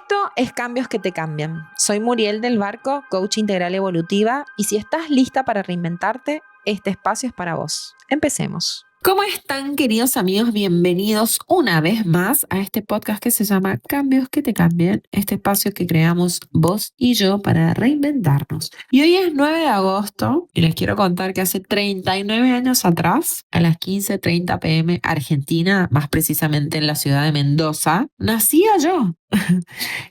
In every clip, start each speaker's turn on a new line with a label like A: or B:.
A: Esto es Cambios que te cambian. Soy Muriel del Barco, coach integral evolutiva, y si estás lista para reinventarte, este espacio es para vos. Empecemos. ¿Cómo están, queridos amigos? Bienvenidos una vez más a este podcast que se llama Cambios que te cambian, este espacio que creamos vos y yo para reinventarnos. Y hoy es 9 de agosto y les quiero contar que hace 39 años atrás, a las 15:30 p.m. Argentina, más precisamente en la ciudad de Mendoza, nacía yo.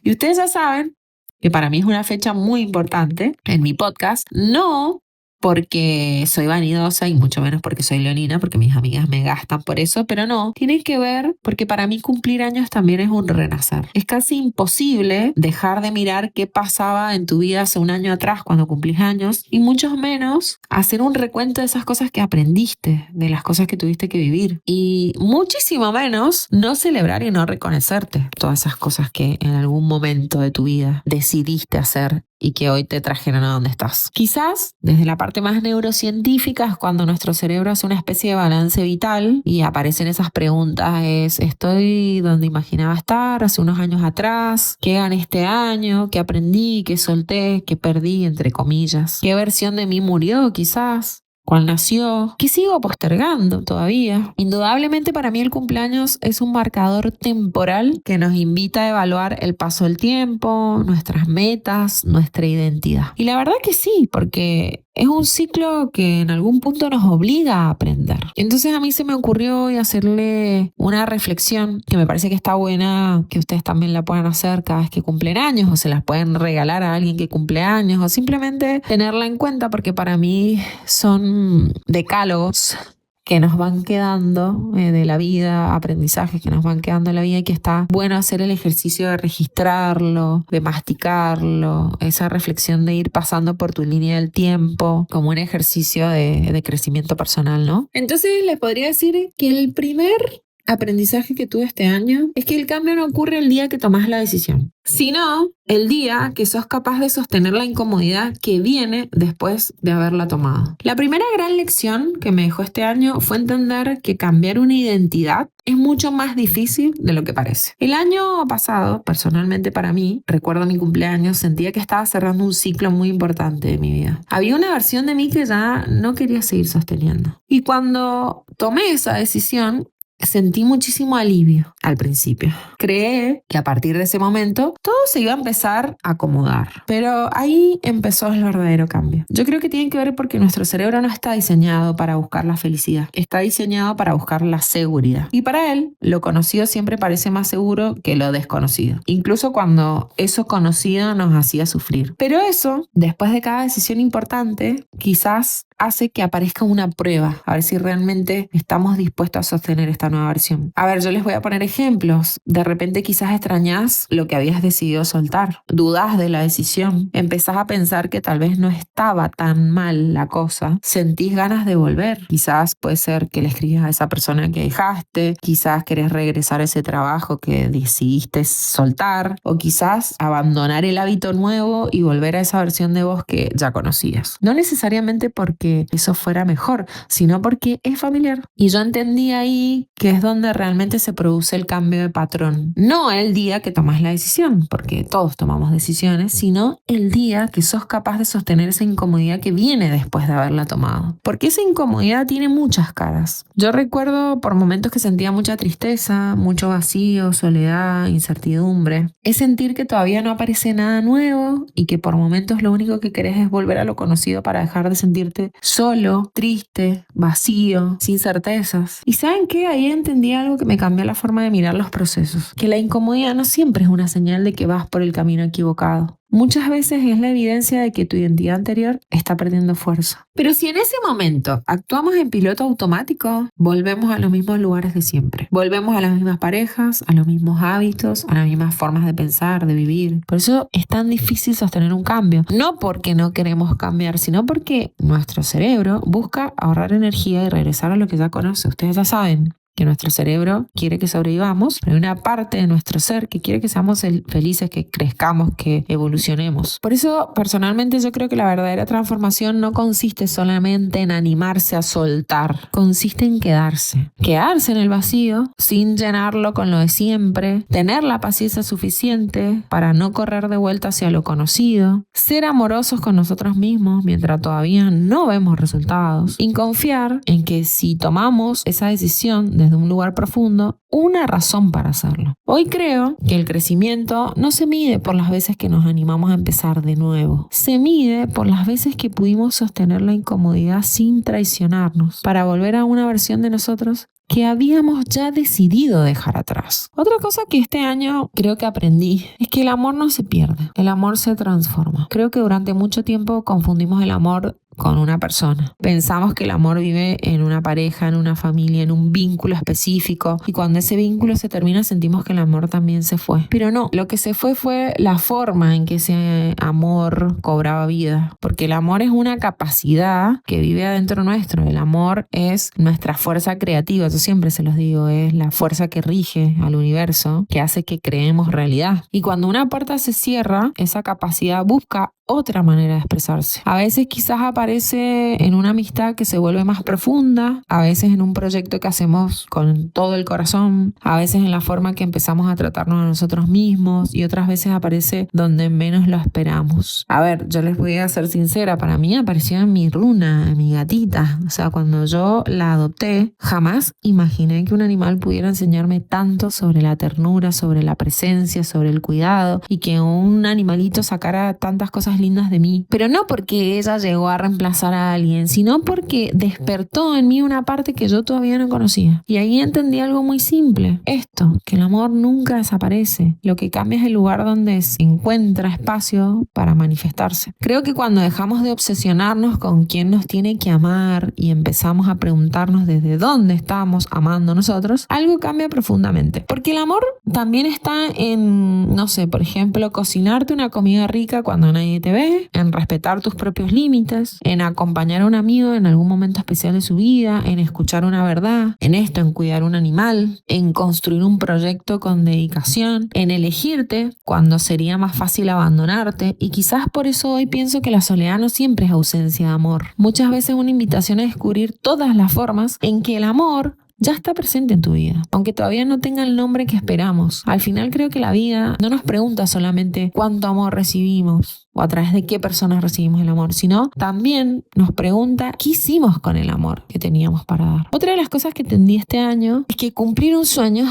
A: Y ustedes ya saben que para mí es una fecha muy importante en mi podcast, no porque soy vanidosa y mucho menos porque soy leonina, porque mis amigas me gastan por eso, pero no, tiene que ver porque para mí cumplir años también es un renacer. Es casi imposible dejar de mirar qué pasaba en tu vida hace un año atrás cuando cumplís años y mucho menos hacer un recuento de esas cosas que aprendiste, de las cosas que tuviste que vivir y muchísimo menos no celebrar y no reconocerte todas esas cosas que en algún momento de tu vida decidiste hacer y que hoy te trajeron a donde estás. Quizás desde la parte más neurocientífica es cuando nuestro cerebro hace una especie de balance vital y aparecen esas preguntas, ¿estoy donde imaginaba estar hace unos años atrás? ¿Qué gané este año? ¿Qué aprendí? ¿Qué solté? ¿Qué perdí? Entre comillas. ¿Qué versión de mí murió quizás? ¿Cuál nació? ¿Qué sigo postergando todavía? Indudablemente para mí el cumpleaños es un marcador temporal que nos invita a evaluar el paso del tiempo, nuestras metas, nuestra identidad. Y la verdad que sí, porque es un ciclo que en algún punto nos obliga a aprender. Entonces a mí se me ocurrió hoy hacerle una reflexión que me parece que está buena, que ustedes también la puedan hacer cada vez que cumplen años o se las pueden regalar a alguien que cumple años o simplemente tenerla en cuenta porque para mí son decálogos que nos van quedando de la vida, aprendizajes que nos van quedando de la vida y que está bueno hacer el ejercicio de registrarlo, de masticarlo, esa reflexión de ir pasando por tu línea del tiempo como un ejercicio de crecimiento personal, ¿no? Entonces les podría decir que el primer aprendizaje que tuve este año es que el cambio no ocurre el día que tomas la decisión, sino el día que sos capaz de sostener la incomodidad que viene después de haberla tomado. La primera gran lección que me dejó este año fue entender que cambiar una identidad es mucho más difícil de lo que parece. El año pasado, personalmente para mí, recuerdo mi cumpleaños, sentía que estaba cerrando un ciclo muy importante de mi vida. Había una versión de mí que ya no quería seguir sosteniendo. Y cuando tomé esa decisión, sentí muchísimo alivio al principio. Creé que a partir de ese momento todo se iba a empezar a acomodar. Pero ahí empezó el verdadero cambio. Yo creo que tiene que ver porque nuestro cerebro no está diseñado para buscar la felicidad. Está diseñado para buscar la seguridad. Y para él, lo conocido siempre parece más seguro que lo desconocido. Incluso cuando eso conocido nos hacía sufrir. Pero eso, después de cada decisión importante, quizás hace que aparezca una prueba, a ver si realmente estamos dispuestos a sostener esta nueva versión. A ver, yo les voy a poner ejemplos. De repente quizás extrañas lo que habías decidido soltar, dudas de la decisión, empezás a pensar que tal vez no estaba tan mal la cosa, sentís ganas de volver. Quizás puede ser que le escribas a esa persona que dejaste, quizás querés regresar a ese trabajo que decidiste soltar, o quizás abandonar el hábito nuevo y volver a esa versión de vos que ya conocías. No necesariamente porque eso fuera mejor, sino porque es familiar. Y yo entendí ahí que es donde realmente se produce el cambio de patrón. No el día que tomas la decisión, porque todos tomamos decisiones, sino el día que sos capaz de sostener esa incomodidad que viene después de haberla tomado. Porque esa incomodidad tiene muchas caras. Yo recuerdo por momentos que sentía mucha tristeza, mucho vacío, soledad, incertidumbre. Es sentir que todavía no aparece nada nuevo y que por momentos lo único que querés es volver a lo conocido para dejar de sentirte solo, triste, vacío, sin certezas. ¿Y saben qué? Ahí entendí algo que me cambió la forma de mirar los procesos. Que la incomodidad no siempre es una señal de que vas por el camino equivocado. Muchas veces es la evidencia de que tu identidad anterior está perdiendo fuerza. Pero si en ese momento actuamos en piloto automático, volvemos a los mismos lugares de siempre. Volvemos a las mismas parejas, a los mismos hábitos, a las mismas formas de pensar, de vivir. Por eso es tan difícil sostener un cambio. No porque no queremos cambiar, sino porque nuestro cerebro busca ahorrar energía y regresar a lo que ya conoce. Ustedes ya saben. que nuestro cerebro quiere que sobrevivamos, pero hay una parte de nuestro ser que quiere que seamos felices, que crezcamos, que evolucionemos. Por eso, personalmente, yo creo que la verdadera transformación no consiste solamente en animarse a soltar, consiste en quedarse en el vacío sin llenarlo con lo de siempre, tener la paciencia suficiente para no correr de vuelta hacia lo conocido, ser amorosos con nosotros mismos mientras todavía no vemos resultados y confiar en que si tomamos esa decisión desde un lugar profundo, una razón para hacerlo. Hoy creo que el crecimiento no se mide por las veces que nos animamos a empezar de nuevo, se mide por las veces que pudimos sostener la incomodidad sin traicionarnos para volver a una versión de nosotros que habíamos ya decidido dejar atrás. Otra cosa que este año creo que aprendí es que el amor no se pierde, el amor se transforma. Creo que durante mucho tiempo confundimos el amor con una persona. Pensamos que el amor vive en una pareja, en una familia, en un vínculo específico, y cuando ese vínculo se termina sentimos que el amor también se fue. Pero no, lo que se fue la forma en que ese amor cobraba vida, porque el amor es una capacidad que vive adentro nuestro. El amor es nuestra fuerza creativa, yo siempre se los digo, es la fuerza que rige al universo, que hace que creemos realidad. Y cuando una puerta se cierra, esa capacidad busca otra manera de expresarse. A veces quizás aparece en una amistad que se vuelve más profunda, a veces en un proyecto que hacemos con todo el corazón, a veces en la forma que empezamos a tratarnos a nosotros mismos, y otras veces aparece donde menos lo esperamos. A ver, yo les voy a ser sincera, para mí apareció en mi runa, en mi gatita. O sea, cuando yo la adopté, jamás imaginé que un animal pudiera enseñarme tanto sobre la ternura, sobre la presencia, sobre el cuidado, y que un animalito sacara tantas cosas lindas de mí. Pero no porque ella llegó a reemplazar a alguien, sino porque despertó en mí una parte que yo todavía no conocía. Y ahí entendí algo muy simple. Esto, que el amor nunca desaparece. Lo que cambia es el lugar donde se encuentra espacio para manifestarse. Creo que cuando dejamos de obsesionarnos con quién nos tiene que amar y empezamos a preguntarnos desde dónde estamos amando nosotros, algo cambia profundamente. Porque el amor también está en, no sé, por ejemplo, cocinarte una comida rica cuando nadie te ve, en respetar tus propios límites, en acompañar a un amigo en algún momento especial de su vida, en escuchar una verdad, en cuidar un animal, en construir un proyecto con dedicación, en elegirte cuando sería más fácil abandonarte. Y quizás por eso hoy pienso que la soledad no siempre es ausencia de amor. Muchas veces es una invitación a descubrir todas las formas en que el amor ya está presente en tu vida, aunque todavía no tenga el nombre que esperamos. Al final creo que la vida no nos pregunta solamente cuánto amor recibimos o a través de qué personas recibimos el amor, sino también nos pregunta qué hicimos con el amor que teníamos para dar. Otra de las cosas que entendí este año es que cumplir un sueño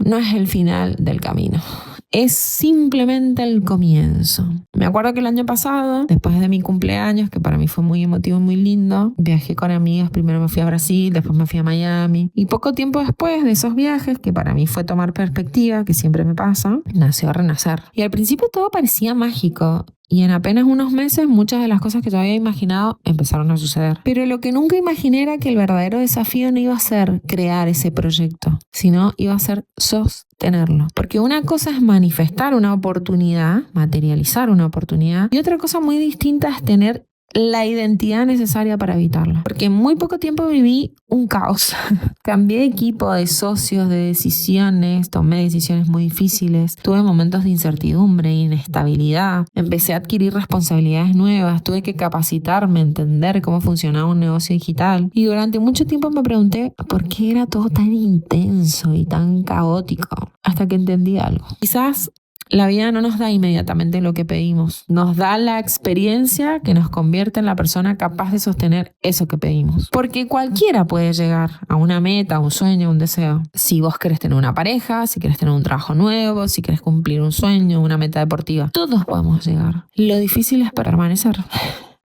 A: no es el final del camino. Es simplemente el comienzo. Me acuerdo que el año pasado, después de mi cumpleaños, que para mí fue muy emotivo y muy lindo, viajé con amigas. Primero me fui a Brasil, después me fui a Miami. Y poco tiempo después de esos viajes, que para mí fue tomar perspectiva, que siempre me pasa, nació Renacer. Y al principio todo parecía mágico. Y en apenas unos meses muchas de las cosas que yo había imaginado empezaron a suceder. Pero lo que nunca imaginé era que el verdadero desafío no iba a ser crear ese proyecto, sino iba a ser sostenerlo. Porque una cosa es manifestar una oportunidad, materializar una oportunidad, y otra cosa muy distinta es tener la identidad necesaria para evitarla. Porque en muy poco tiempo viví un caos. Cambié de equipo, de socios, de decisiones, tomé decisiones muy difíciles, tuve momentos de incertidumbre, inestabilidad, empecé a adquirir responsabilidades nuevas, tuve que capacitarme, entender cómo funcionaba un negocio digital, y durante mucho tiempo me pregunté por qué era todo tan intenso y tan caótico, hasta que entendí algo. Quizás la vida no nos da inmediatamente lo que pedimos. Nos da la experiencia que nos convierte en la persona capaz de sostener eso que pedimos. Porque cualquiera puede llegar a una meta, a un sueño, a un deseo. Si vos querés tener una pareja, si querés tener un trabajo nuevo, si querés cumplir un sueño, una meta deportiva, todos podemos llegar. Lo difícil es permanecer.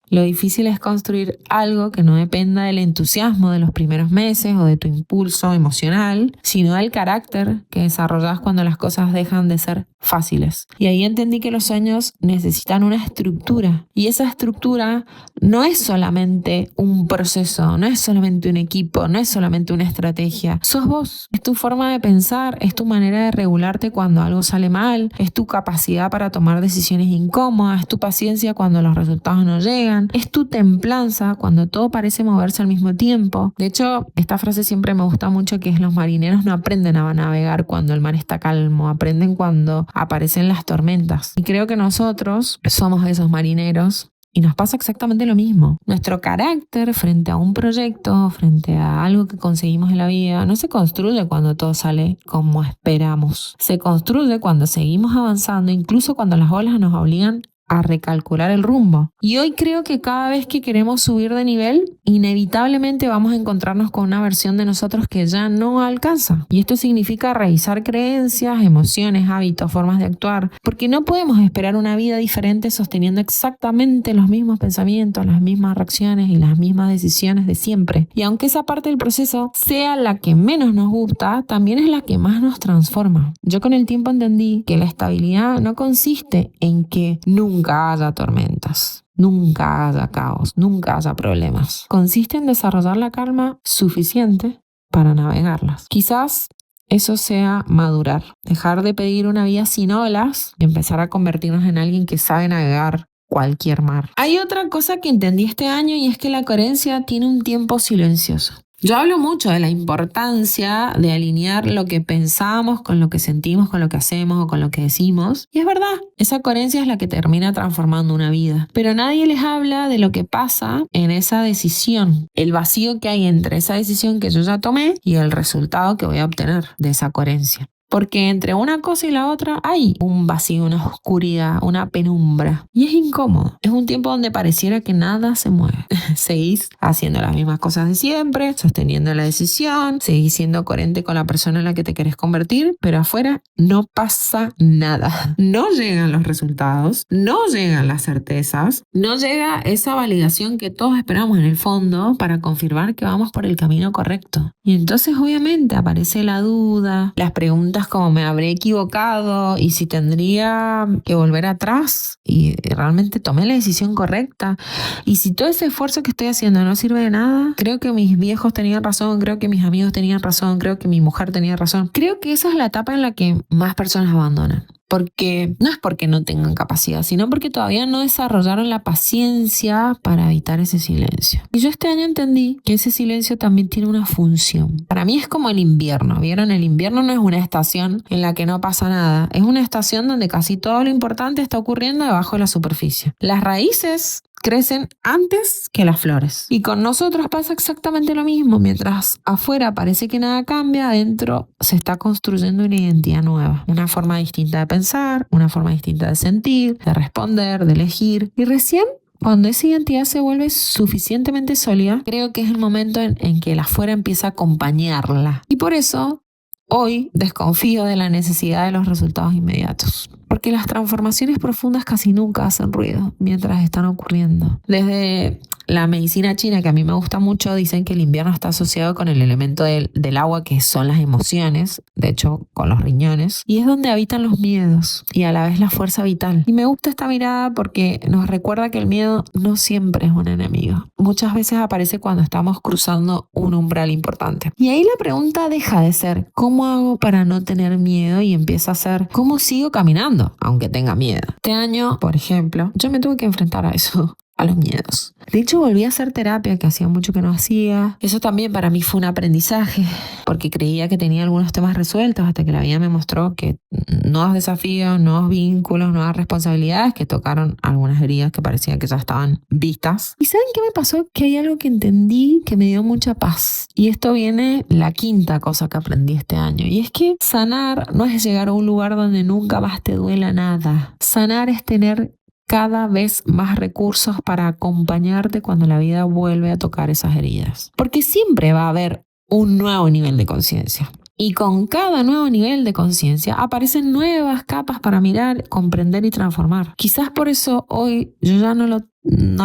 A: Lo difícil es construir algo que no dependa del entusiasmo de los primeros meses o de tu impulso emocional, sino del carácter que desarrollas cuando las cosas dejan de ser fáciles. Y ahí entendí que los sueños necesitan una estructura. Y esa estructura no es solamente un proceso, no es solamente un equipo, no es solamente una estrategia. Sos vos, es tu forma de pensar, es tu manera de regularte cuando algo sale mal, es tu capacidad para tomar decisiones incómodas, es tu paciencia cuando los resultados no llegan, llegan, es tu templanza cuando todo parece moverse al mismo tiempo. De hecho, esta frase siempre me gusta mucho, que es: los marineros no aprenden a navegar cuando el mar está calmo, aprenden cuando aparecen las tormentas. Y creo que nosotros somos esos marineros. Y nos pasa exactamente lo mismo. Nuestro carácter frente a un proyecto, frente a algo que conseguimos en la vida, no se construye cuando todo sale como esperamos. Se construye cuando seguimos avanzando, incluso cuando las olas nos obligan a recalcular el rumbo. Y hoy creo que cada vez que queremos subir de nivel, inevitablemente vamos a encontrarnos con una versión de nosotros que ya no alcanza. Y esto significa revisar creencias, emociones, hábitos, formas de actuar, porque no podemos esperar una vida diferente sosteniendo exactamente los mismos pensamientos, las mismas reacciones y las mismas decisiones de siempre. Y aunque esa parte del proceso sea la que menos nos gusta, también es la que más nos transforma. Yo con el tiempo entendí que la estabilidad no consiste en que nunca haya tormentas, nunca haya caos, nunca haya problemas. Consiste en desarrollar la calma suficiente para navegarlas. Quizás eso sea madurar, dejar de pedir una vida sin olas y empezar a convertirnos en alguien que sabe navegar cualquier mar. Hay otra cosa que entendí este año, y es que la coherencia tiene un tiempo silencioso. Yo hablo mucho de la importancia de alinear lo que pensamos con lo que sentimos, con lo que hacemos o con lo que decimos. Y es verdad, esa coherencia es la que termina transformando una vida. Pero nadie les habla de lo que pasa en esa decisión, el vacío que hay entre esa decisión que yo ya tomé y el resultado que voy a obtener de esa coherencia. Porque entre una cosa y la otra hay un vacío, una oscuridad, una penumbra. Y es incómodo. Es un tiempo donde pareciera que nada se mueve. Seguís haciendo las mismas cosas de siempre, sosteniendo la decisión, seguís siendo coherente con la persona en la que te querés convertir, pero afuera no pasa nada. No llegan los resultados, no llegan las certezas, no llega esa validación que todos esperamos en el fondo para confirmar que vamos por el camino correcto. Y entonces obviamente aparece la duda, las preguntas como: ¿me habré equivocado? ¿Y si tendría que volver atrás? ¿Y realmente tomé la decisión correcta? ¿Y si todo ese esfuerzo que estoy haciendo no sirve de nada? Creo que mis viejos tenían razón, creo que mis amigos tenían razón, creo que mi mujer tenía razón. Creo que esa es la etapa en la que más personas abandonan. Porque no es porque no tengan capacidad, sino porque todavía no desarrollaron la paciencia para evitar ese silencio. Y yo este año entendí que ese silencio también tiene una función. Para mí es como el invierno, ¿vieron? El invierno no es una estación en la que no pasa nada. Es una estación donde casi todo lo importante está ocurriendo debajo de la superficie. Las raíces crecen antes que las flores. Y con nosotros pasa exactamente lo mismo. Mientras afuera parece que nada cambia, adentro se está construyendo una identidad nueva. Una forma distinta de pensar, una forma distinta de sentir, de responder, de elegir. Y recién cuando esa identidad se vuelve suficientemente sólida, creo que es el momento en que el afuera empieza a acompañarla. Y por eso hoy desconfío de la necesidad de los resultados inmediatos. Porque las transformaciones profundas casi nunca hacen ruido mientras están ocurriendo. Desde la medicina china, que a mí me gusta mucho, dicen que el invierno está asociado con el elemento del agua, que son las emociones, de hecho con los riñones, y es donde habitan los miedos y a la vez la fuerza vital. Y me gusta esta mirada porque nos recuerda que el miedo no siempre es un enemigo. Muchas veces aparece cuando estamos cruzando un umbral importante. Y ahí la pregunta deja de ser ¿cómo hago para no tener miedo? Y empieza a ser ¿cómo sigo caminando aunque tenga miedo? Este año, por ejemplo, yo me tuve que enfrentar a eso, a los miedos. De hecho, volví a hacer terapia, que hacía mucho que no hacía. Eso también para mí fue un aprendizaje, porque creía que tenía algunos temas resueltos hasta que la vida me mostró que nuevos desafíos, nuevos vínculos, nuevas responsabilidades que tocaron algunas heridas que parecían que ya estaban vistas. ¿Y saben qué me pasó? Que hay algo que entendí que me dio mucha paz. Y esto viene la quinta cosa que aprendí este año. Y es que sanar no es llegar a un lugar donde nunca más te duela nada. Sanar es tener cada vez más recursos para acompañarte cuando la vida vuelve a tocar esas heridas. Porque siempre va a haber un nuevo nivel de conciencia. Y con cada nuevo nivel de conciencia aparecen nuevas capas para mirar, comprender y transformar. Quizás por eso hoy yo ya no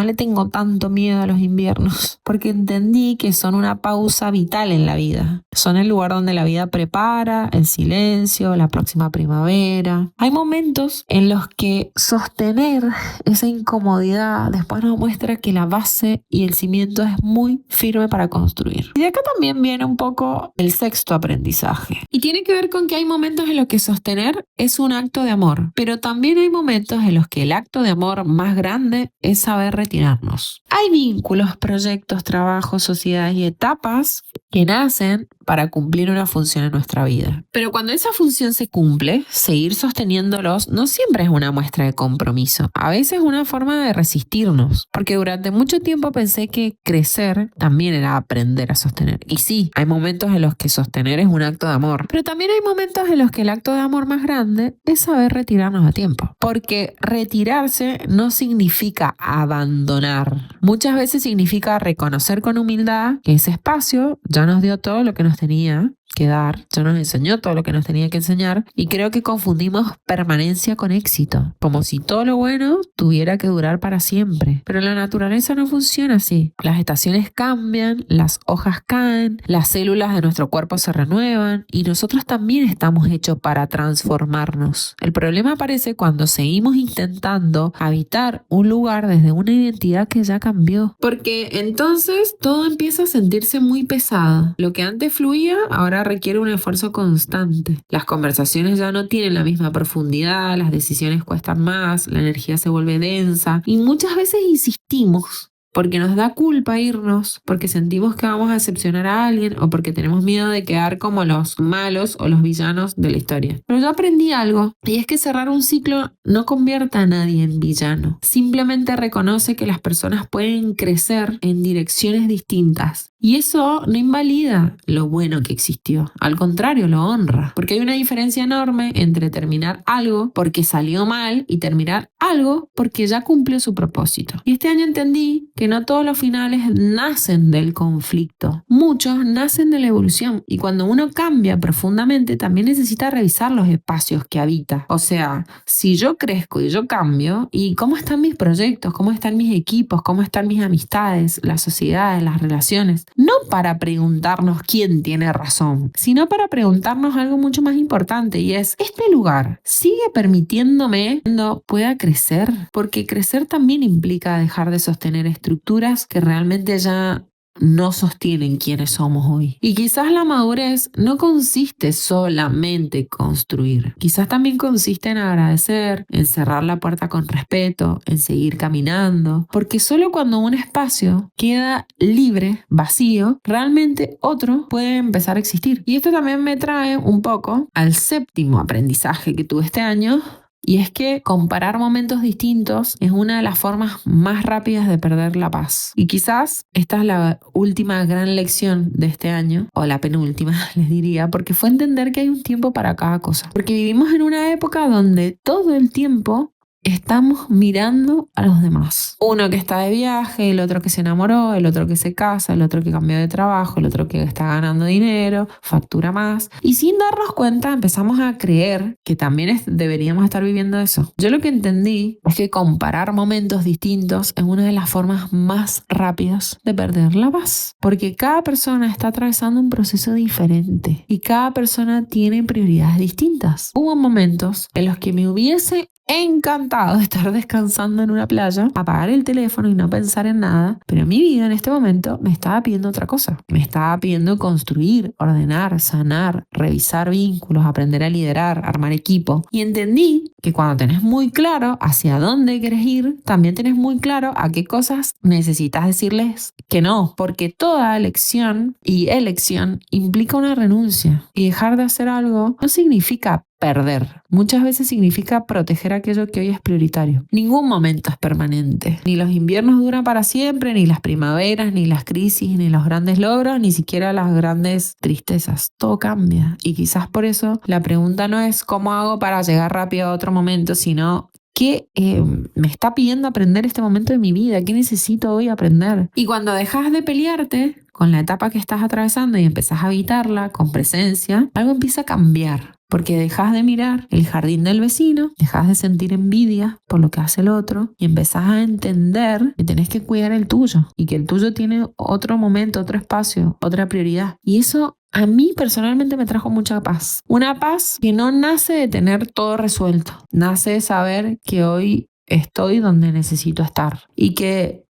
A: le tengo tanto miedo a los inviernos, porque entendí que son una pausa vital en la vida. Son el lugar donde la vida prepara el silencio, la próxima primavera. Hay momentos en los que sostener esa incomodidad después nos muestra que la base y el cimiento es muy firme para construir. Y de acá también viene un poco el sexto aprendizaje. Y tiene que ver con que hay momentos en los que sostener es un acto de amor, pero también hay momentos en los que el acto de amor más grande es saber retirarnos. Hay vínculos, proyectos, trabajos, sociedades y etapas que nacen para cumplir una función en nuestra vida. Pero cuando esa función se cumple, seguir sosteniéndolos no siempre es una muestra de compromiso. A veces es una forma de resistirnos. Porque durante mucho tiempo pensé que crecer también era aprender a sostener. Y sí, hay momentos en los que sostener es un acto de amor. Pero también hay momentos en los que el acto de amor más grande es saber retirarnos a tiempo. Porque retirarse no significa abandonar. Muchas veces significa reconocer con humildad que ese espacio ya nos dio todo lo que nos tenía que dar, ya nos enseñó todo lo que nos tenía que enseñar y creo que confundimos permanencia con éxito, como si todo lo bueno tuviera que durar para siempre. Pero la naturaleza no funciona así. Las estaciones cambian, las hojas caen, las células de nuestro cuerpo se renuevan y nosotros también estamos hechos para transformarnos. El problema aparece cuando seguimos intentando habitar un lugar desde una identidad que ya cambió. Porque entonces todo empieza a sentirse muy pesado. Lo que antes fluía, ahora requiere un esfuerzo constante. Las conversaciones ya no tienen la misma profundidad, las decisiones cuestan más, la energía se vuelve densa y muchas veces insistimos porque nos da culpa irnos, porque sentimos que vamos a decepcionar a alguien o porque tenemos miedo de quedar como los malos o los villanos de la historia. Pero yo aprendí algo y es que cerrar un ciclo no convierte a nadie en villano. Simplemente reconoce que las personas pueden crecer en direcciones distintas. Y eso no invalida lo bueno que existió, al contrario, lo honra, porque hay una diferencia enorme entre terminar algo porque salió mal y terminar algo porque ya cumplió su propósito. Y este año entendí que no todos los finales nacen del conflicto, muchos nacen de la evolución y cuando uno cambia profundamente también necesita revisar los espacios que habita. O sea, si yo crezco y yo cambio, ¿y cómo están mis proyectos? ¿Cómo están mis equipos? ¿Cómo están mis amistades? Las sociedades, las relaciones. No para preguntarnos quién tiene razón, sino para preguntarnos algo mucho más importante y es, ¿este lugar sigue permitiéndome que pueda crecer? Porque crecer también implica dejar de sostener estructuras que realmente ya no sostienen quienes somos hoy. Y quizás la madurez no consiste solamente en construir. Quizás también consiste en agradecer, en cerrar la puerta con respeto, en seguir caminando. Porque solo cuando un espacio queda libre, vacío, realmente otro puede empezar a existir. Y esto también me trae un poco al séptimo aprendizaje que tuve este año. Y es que comparar momentos distintos es una de las formas más rápidas de perder la paz. Y quizás esta es la última gran lección de este año, o la penúltima, les diría, porque fue entender que hay un tiempo para cada cosa. Porque vivimos en una época donde todo el tiempo estamos mirando a los demás. Uno que está de viaje, el otro que se enamoró, el otro que se casa, el otro que cambió de trabajo, el otro que está ganando dinero, factura más. Y sin darnos cuenta empezamos a creer que también deberíamos estar viviendo eso. Yo lo que entendí es que comparar momentos distintos es una de las formas más rápidas de perder la paz. Porque cada persona está atravesando un proceso diferente y cada persona tiene prioridades distintas. Hubo momentos en los que me hubiese encantado de estar descansando en una playa, apagar el teléfono y no pensar en nada, pero mi vida en este momento me estaba pidiendo otra cosa. Me estaba pidiendo construir, ordenar, sanar, revisar vínculos, aprender a liderar, armar equipo. Y entendí que cuando tenés muy claro hacia dónde querés ir, también tenés muy claro a qué cosas necesitas decirles que no, porque toda elección y elección implica una renuncia. Y dejar de hacer algo no significa perder. Muchas veces significa proteger aquello que hoy es prioritario. Ningún momento es permanente. Ni los inviernos duran para siempre, ni las primaveras, ni las crisis, ni los grandes logros, ni siquiera las grandes tristezas. Todo cambia. Y quizás por eso la pregunta no es cómo hago para llegar rápido a otro momento, sino ¿qué me está pidiendo aprender este momento de mi vida? ¿Qué necesito hoy aprender? Y cuando dejas de pelearte con la etapa que estás atravesando y empezás a habitarla con presencia, algo empieza a cambiar. Porque dejas de mirar el jardín del vecino, dejas de sentir envidia por lo que hace el otro y empezás a entender que tenés que cuidar el tuyo y que el tuyo tiene otro momento, otro espacio, otra prioridad. Y eso a mí personalmente me trajo mucha paz. Una paz que no nace de tener todo resuelto, nace de saber que hoy estoy donde necesito estar y que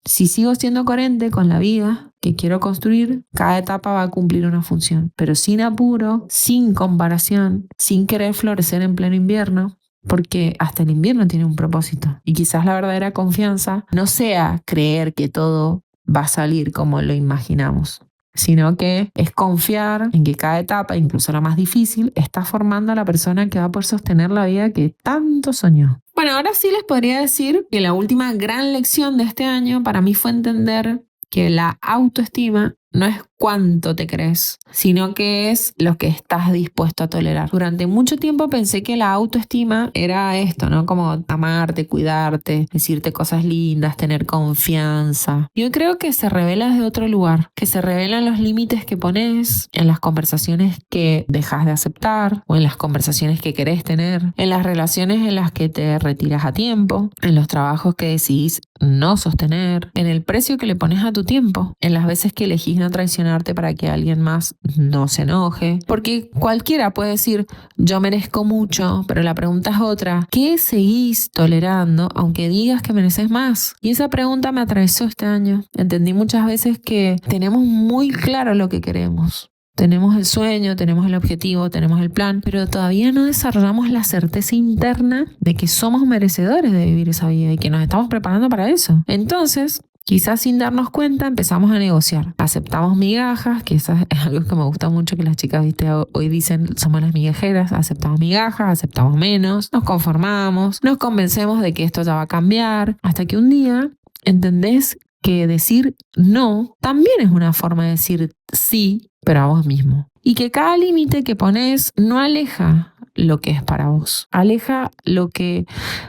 A: si sigo siendo coherente con la vida que quiero construir, cada etapa va a cumplir una función, pero sin apuro, sin comparación, sin querer florecer en pleno invierno, porque hasta el invierno tiene un propósito. Y quizás la verdadera confianza no sea creer que todo va a salir como lo imaginamos, sino que es confiar en que cada etapa, incluso la más difícil, está formando a la persona que va a poder sostener la vida que tanto soñó. Bueno, ahora sí les podría decir que la última gran lección de este año para mí fue entender que la autoestima no es cuánto te crees, sino que es lo que estás dispuesto a tolerar. Durante mucho tiempo pensé que la autoestima era esto, ¿no? Como amarte, cuidarte, decirte cosas lindas, tener confianza. Yo creo que se revela desde otro lugar, que se revelan los límites que pones en las conversaciones que dejas de aceptar o en las conversaciones que querés tener, en las relaciones en las que te retiras a tiempo, en los trabajos que decidís no sostener, en el precio que le pones a tu tiempo, en las veces que elegís no traicionarte para que alguien más no se enoje. Porque cualquiera puede decir, yo merezco mucho, pero la pregunta es otra. ¿Qué seguís tolerando aunque digas que mereces más? Y esa pregunta me atravesó este año. Entendí muchas veces que tenemos muy claro lo que queremos. Tenemos el sueño, tenemos el objetivo, tenemos el plan, pero todavía no desarrollamos la certeza interna de que somos merecedores de vivir esa vida y que nos estamos preparando para eso. Entonces, quizás sin darnos cuenta empezamos a negociar. Aceptamos migajas, que eso es algo que me gusta mucho que las chicas, viste, hoy dicen somos las migajeras. Aceptamos migajas, aceptamos menos, nos conformamos, nos convencemos de que esto ya va a cambiar, hasta que un día entendés que decir no también es una forma de decir sí, pero a vos mismo. Y que cada límite que pones no aleja lo que es para vos. Aleja lo que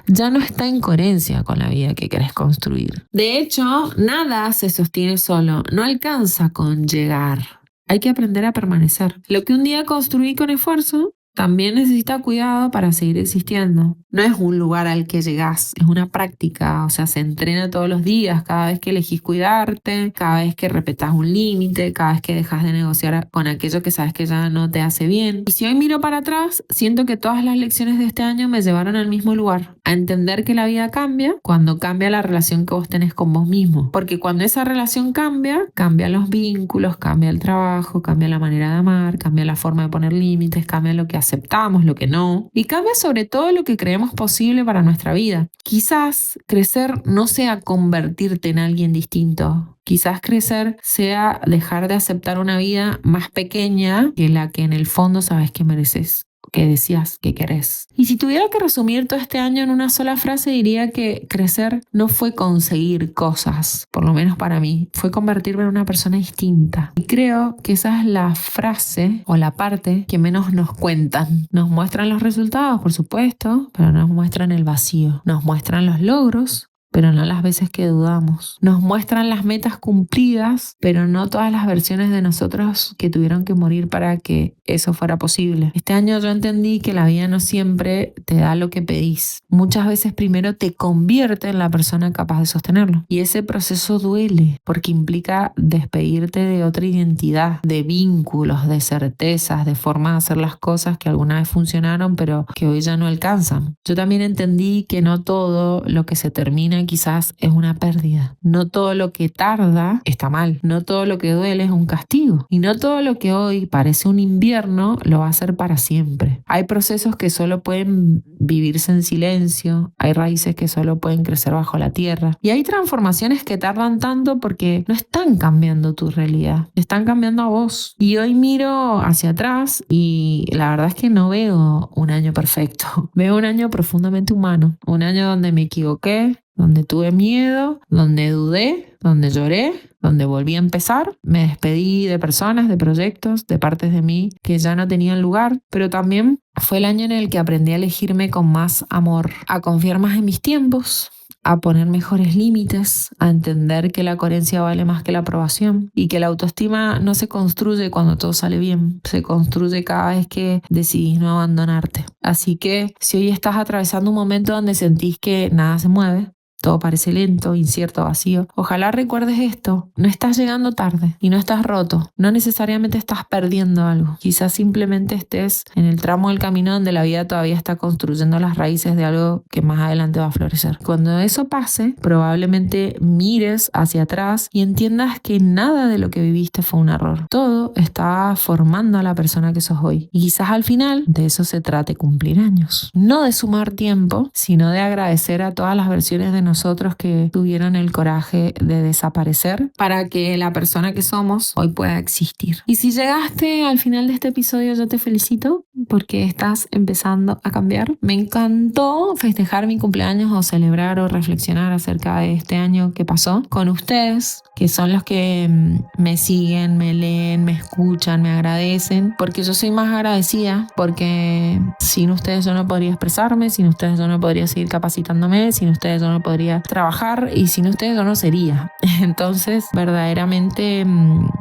A: ya no está en coherencia con la vida que querés construir. De hecho, nada se sostiene solo, no alcanza con llegar. Hay que aprender a permanecer. Lo que un día construí con esfuerzo también necesita cuidado para seguir existiendo. No es un lugar al que llegás, es una práctica, o sea, se entrena todos los días, cada vez que elegís cuidarte, cada vez que respetás un límite, cada vez que dejas de negociar con aquello que sabes que ya no te hace bien. Y si hoy miro para atrás, siento que todas las lecciones de este año me llevaron al mismo lugar, a entender que la vida cambia cuando cambia la relación que vos tenés con vos mismo. Porque cuando esa relación cambia, cambian los vínculos, cambia el trabajo, cambia la manera de amar, cambia la forma de poner límites, cambia lo que aceptamos, lo que no, y cambia sobre todo lo que creemos posible para nuestra vida. Quizás crecer no sea convertirte en alguien distinto. Quizás crecer sea dejar de aceptar una vida más pequeña que la que en el fondo sabes que mereces, que decías que querés. Y si tuviera que resumir todo este año en una sola frase, diría que crecer no fue conseguir cosas, por lo menos para mí, fue convertirme en una persona distinta. Y creo que esa es la frase o la parte que menos nos cuentan. Nos muestran los resultados, por supuesto, pero nos muestran el vacío. Nos muestran los logros, pero no las veces que dudamos. Nos muestran las metas cumplidas, pero no todas las versiones de nosotros que tuvieron que morir para que eso fuera posible. Este año yo entendí que la vida no siempre te da lo que pedís. Muchas veces primero te convierte en la persona capaz de sostenerlo. Y ese proceso duele porque implica despedirte de otra identidad, de vínculos, de certezas, de formas de hacer las cosas que alguna vez funcionaron, pero que hoy ya no alcanzan. Yo también entendí que no todo lo que se termina quizás es una pérdida. No todo lo que tarda está mal. No todo lo que duele es un castigo. Y no todo lo que hoy parece un invierno lo va a ser para siempre. Hay procesos que solo pueden vivirse en silencio. Hay raíces que solo pueden crecer bajo la tierra. Y hay transformaciones que tardan tanto porque no están cambiando tu realidad. Están cambiando a vos. Y hoy miro hacia atrás y la verdad es que no veo un año perfecto. Veo un año profundamente humano. Un año donde me equivoqué, donde tuve miedo, donde dudé, donde lloré, donde volví a empezar. Me despedí de personas, de proyectos, de partes de mí que ya no tenían lugar, pero también fue el año en el que aprendí a elegirme con más amor, a confiar más en mis tiempos, a poner mejores límites, a entender que la coherencia vale más que la aprobación y que la autoestima no se construye cuando todo sale bien, se construye cada vez que decidís no abandonarte. Así que si hoy estás atravesando un momento donde sentís que nada se mueve, todo parece lento, incierto, vacío. Ojalá recuerdes esto. No estás llegando tarde y no estás roto. No necesariamente estás perdiendo algo. Quizás simplemente estés en el tramo del camino donde la vida todavía está construyendo las raíces de algo que más adelante va a florecer. Cuando eso pase, probablemente mires hacia atrás y entiendas que nada de lo que viviste fue un error. Todo está formando a la persona que sos hoy. Y quizás al final de eso se trate cumplir años. No de sumar tiempo, sino de agradecer a todas las versiones de nosotros que tuvieron el coraje de desaparecer para que la persona que somos hoy pueda existir. Y si llegaste al final de este episodio, yo te felicito porque estás empezando a cambiar. Me encantó festejar mi cumpleaños o celebrar o reflexionar acerca de este año que pasó con ustedes, que son los que me siguen, me leen, me escuchan, me agradecen, porque yo soy más agradecida, porque sin ustedes yo no podría expresarme, sin ustedes yo no podría seguir capacitándome, sin ustedes yo no podría trabajar y sin ustedes yo no sería. Entonces, verdaderamente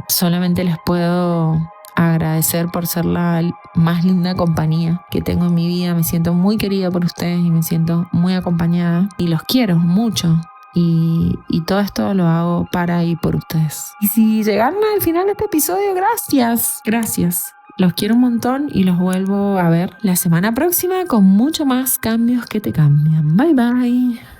A: solamente les puedo agradecer por ser la más linda compañía que tengo en mi vida. Me siento muy querida por ustedes y me siento muy acompañada y los quiero mucho. Y todo esto lo hago para y por ustedes. Y si llegaron al final de este episodio, gracias. Los quiero un montón y los vuelvo a ver la semana próxima con mucho más cambios que te cambian. Bye bye.